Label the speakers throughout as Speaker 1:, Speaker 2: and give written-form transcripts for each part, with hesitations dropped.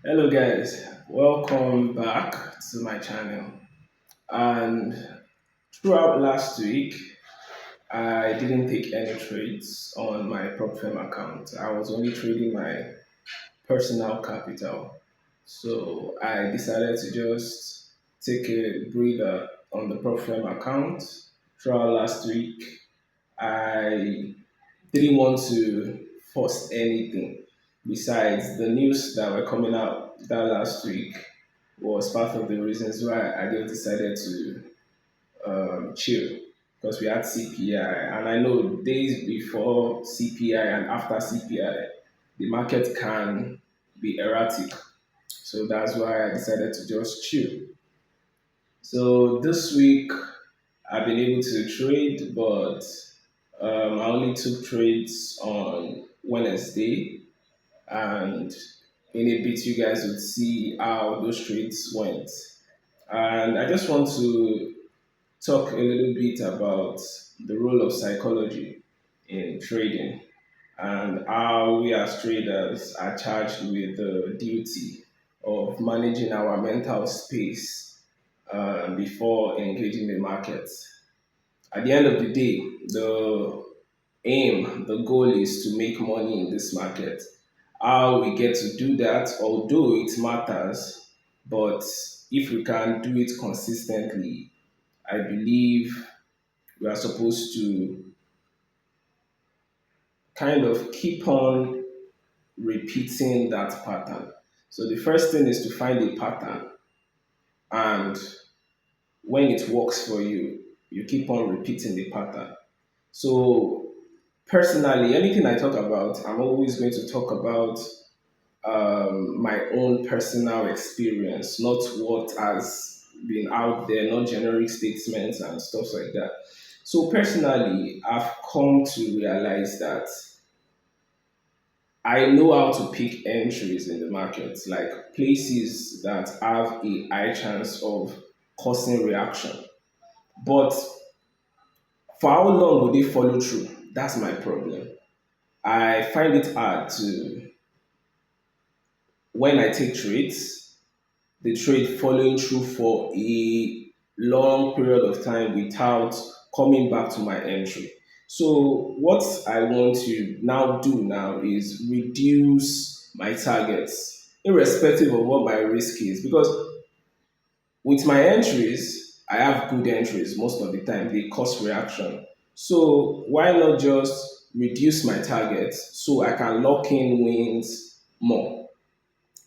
Speaker 1: Hello guys, welcome back to my channel. And throughout last week, I didn't take any trades on my prop firm account. I was only trading my personal capital. So I decided to just take a breather on the prop firm account throughout last week. I didn't want to force anything besides the news that were coming out that last week was part of the reasons why I just decided to chill because we had CPI, and I know days before CPI and after CPI, the market can be erratic. So that's why I decided to just chill. So this week I've been able to trade, but I only took trades on Wednesday, and in a bit you guys would see how those trades went. And I just want to talk a little bit about the role of psychology in trading and how we as traders are charged with the duty of managing our mental space before engaging the market. At the end of the day, the goal is to make money in this market. How we get to do that, although it matters, but if we can do it consistently, I believe we are supposed to kind of keep on repeating that pattern. So the first thing is to find a pattern, and when it works for you, you keep on repeating the pattern. So personally, anything I talk about, I'm always going to talk about my own personal experience, not what has been out there, not generic statements and stuff like that. So personally, I've come to realize that I know how to pick entries in the market, like places that have a high chance of causing reaction. But for how long will they follow through? That's my problem. I find it hard to, when I take trades, the trade following through for a long period of time without coming back to my entry. So what I want to now do now is reduce my targets, irrespective of what my risk is, because with my entries, I have good entries most of the time. They cause reaction. So why not just reduce my targets so I can lock in wins more?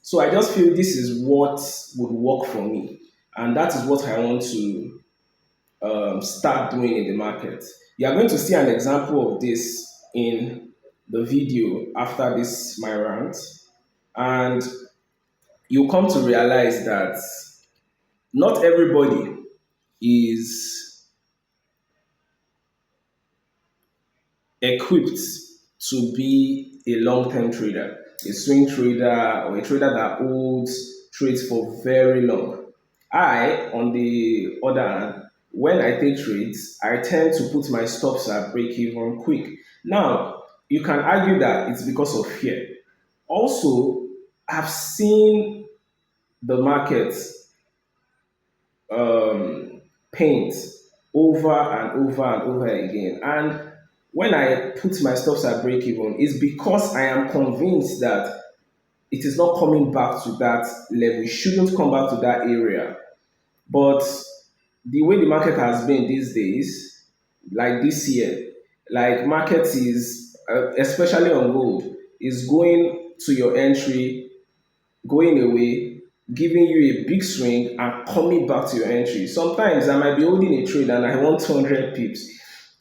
Speaker 1: So I just feel this is what would work for me. And that is what I want to start doing in the market. You are going to see an example of this in the video after this my rant. And you come to realize that not everybody is equipped to be a long-term trader, a swing trader, or a trader that holds trades for very long. I, on the other hand, when I take trades, I tend to put my stops at break even quick. Now, you can argue that it's because of fear. Also, I've seen the market paint over and over and over again. And when I put my stops at break even, it's because I am convinced that it is not coming back to that level. It shouldn't come back to that area. But the way the market has been these days, like this year, like market is, especially on gold, is going to your entry, going away, giving you a big swing and coming back to your entry. Sometimes I might be holding a trade and I want 200 pips.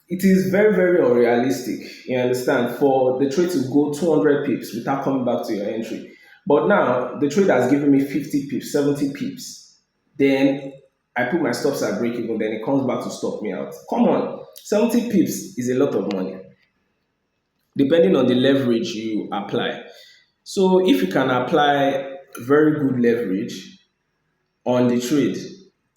Speaker 1: It is very, very unrealistic, you understand, for the trade to go 200 pips without coming back to your entry. But now the trade has given me 50 pips, 70 pips. Then I put my stops at break even, then it comes back to stop me out. Come on, 70 pips is a lot of money, depending on the leverage you apply. So if you can apply very good leverage on the trade,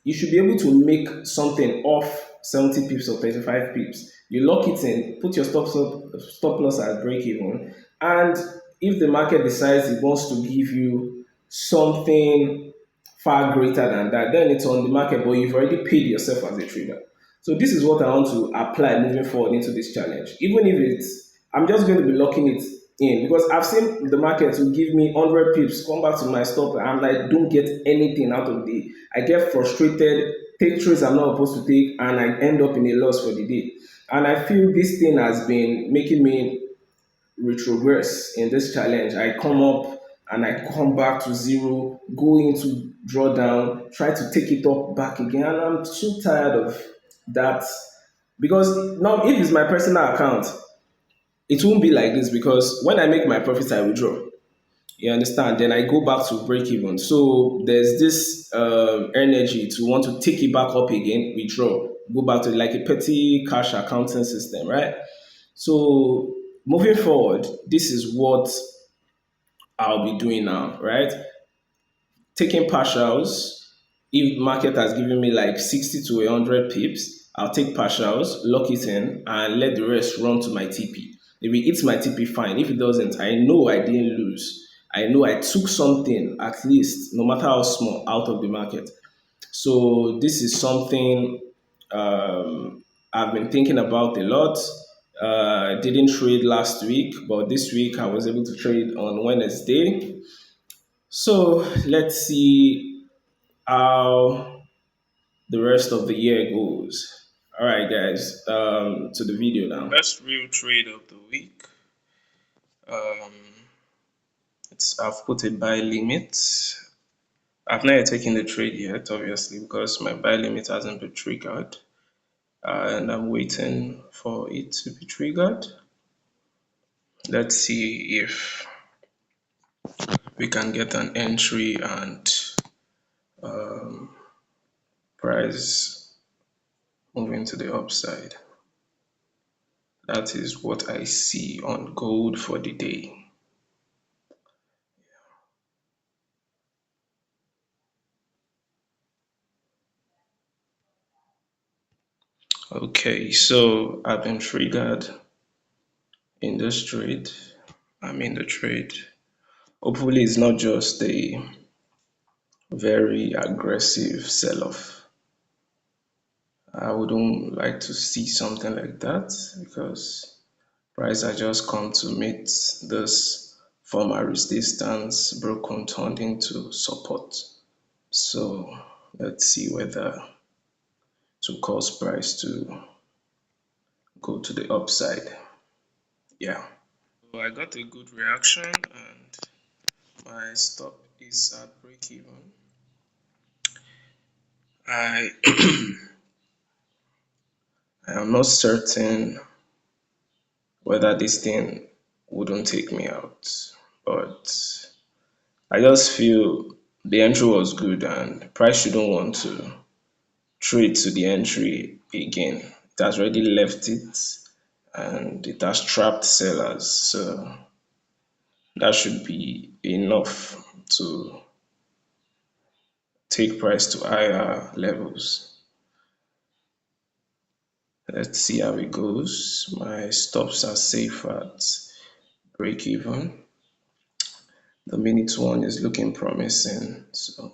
Speaker 1: you should be able to make something off 70 pips or 35 pips. You lock it in, put your stop loss at break even, and if the market decides it wants to give you something far greater than that, then it's on the market, but you've already paid yourself as a trader. So this is what I want to apply moving forward into this challenge. Even if it's, I'm just going to be locking it in because I've seen the market will give me 100 pips, come back to my stop, and I'm like, don't get anything out of the day. I get frustrated, take trades I'm not supposed to take, and I end up in a loss for the day. And I feel this thing has been making me retrogress in this challenge. I come up and I come back to zero, go into drawdown, try to take it up back again. And I'm so tired of that because now, if it's my personal account, it won't be like this because when I make my profits, I withdraw. You understand? Then I go back to break even. So there's this energy to want to take it back up again, withdraw, go back to like a petty cash accounting system, right? So moving forward, this is what I'll be doing now, right? Taking partials. If market has given me like 60 to 100 pips, I'll take partials, lock it in, and let the rest run to my TP. If it hits my TP, fine. If it doesn't, I know I didn't lose. I know I took something, at least, no matter how small, out of the market. So this is something I've been thinking about a lot. I didn't trade last week, but this week I was able to trade on Wednesday. So let's see how the rest of the year goes. All right, guys, to the video now. First real trade of the week. Um, I've put a buy limit. I've not yet taken the trade yet, obviously, because my buy limit hasn't been triggered. And I'm waiting for it to be triggered. Let's see if we can get an entry and price moving to the upside. That is what I see on gold for the day. Okay, so I've been triggered in this trade. I'm in the trade. Hopefully, it's not just a very aggressive sell off. I wouldn't like to see something like that because price has just come to meet this former resistance broken turned into support. So let's see whether to cause price to go to the upside. Yeah. So I got a good reaction and my stop is at break even. I I am not certain whether this thing wouldn't take me out, but I just feel the entry was good and price shouldn't want to trade to the entry again. It has already left it and it has trapped sellers. So that should be enough to take price to higher levels. Let's see how it goes. My stops are safe at break even. The minute one is looking promising. So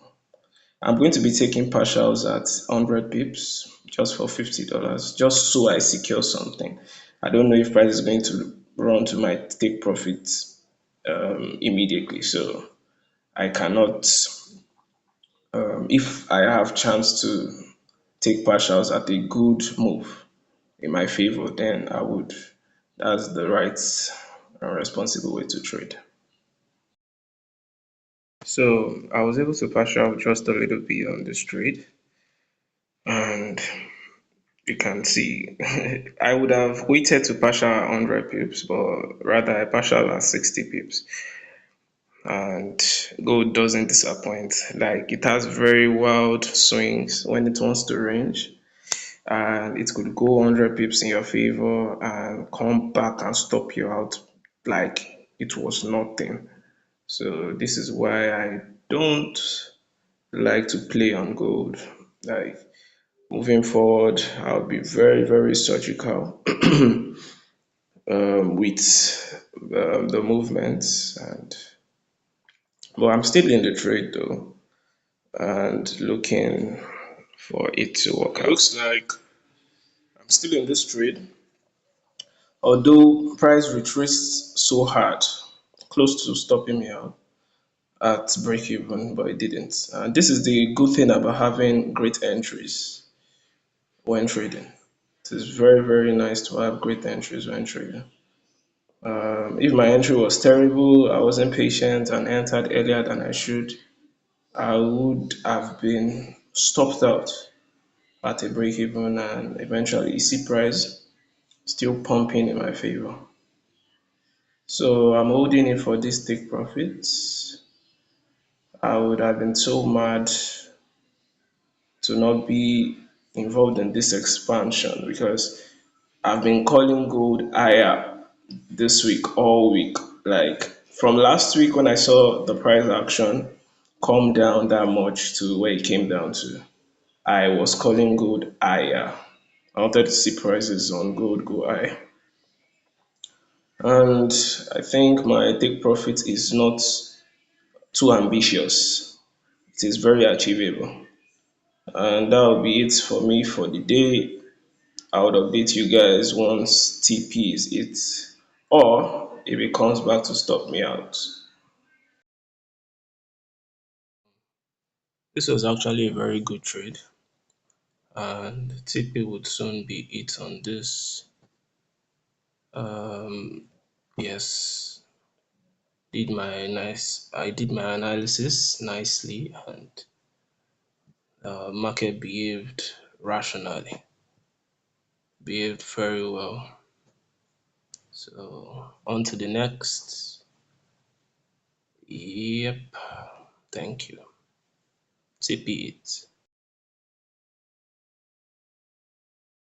Speaker 1: I'm going to be taking partials at 100 pips just for $50, just so I secure something. I don't know if price is going to run to my take profit immediately. So I cannot, if I have chance to take partials at a good move in my favor, then I would. That's the right and responsible way to trade. So I was able to partial just a little bit on this trade, and you can see I would have waited to partial 100 pips, but rather I partial at 60 pips. And gold doesn't disappoint. Like it has very wild swings when it wants to range, and it could go 100 pips in your favor and come back and stop you out like it was nothing. So this is why I don't like to play on gold. Like moving forward, I'll be very, very surgical with the movements and But I'm still in the trade though and looking for it to work out. Looks like I'm still in this trade, although price retraced so hard, close to stopping me out at break even, but it didn't. And this is the good thing about having great entries when trading. It is very, very nice to have great entries when trading. If my entry was terrible, I wasn't patient and entered earlier than I should, I would have been stopped out at a break even, and eventually you see price still pumping in my favor. So I'm holding it for this take profits. I would have been so mad to not be involved in this expansion because I've been calling gold higher this week, all week. Like from last week when I saw the price action come down that much to where it came down to, I was calling gold higher. I wanted to see prices on gold go high. And I think my take profit is not too ambitious. It is very achievable. And that will be it for me for the day. I would update you guys once TP is it, or if it comes back to stop me out. This was actually a very good trade, and TP would soon be it on this. Yes, I did my analysis nicely, and market behaved rationally, behaved very well. So on to the next. Yep, thank you. TP it.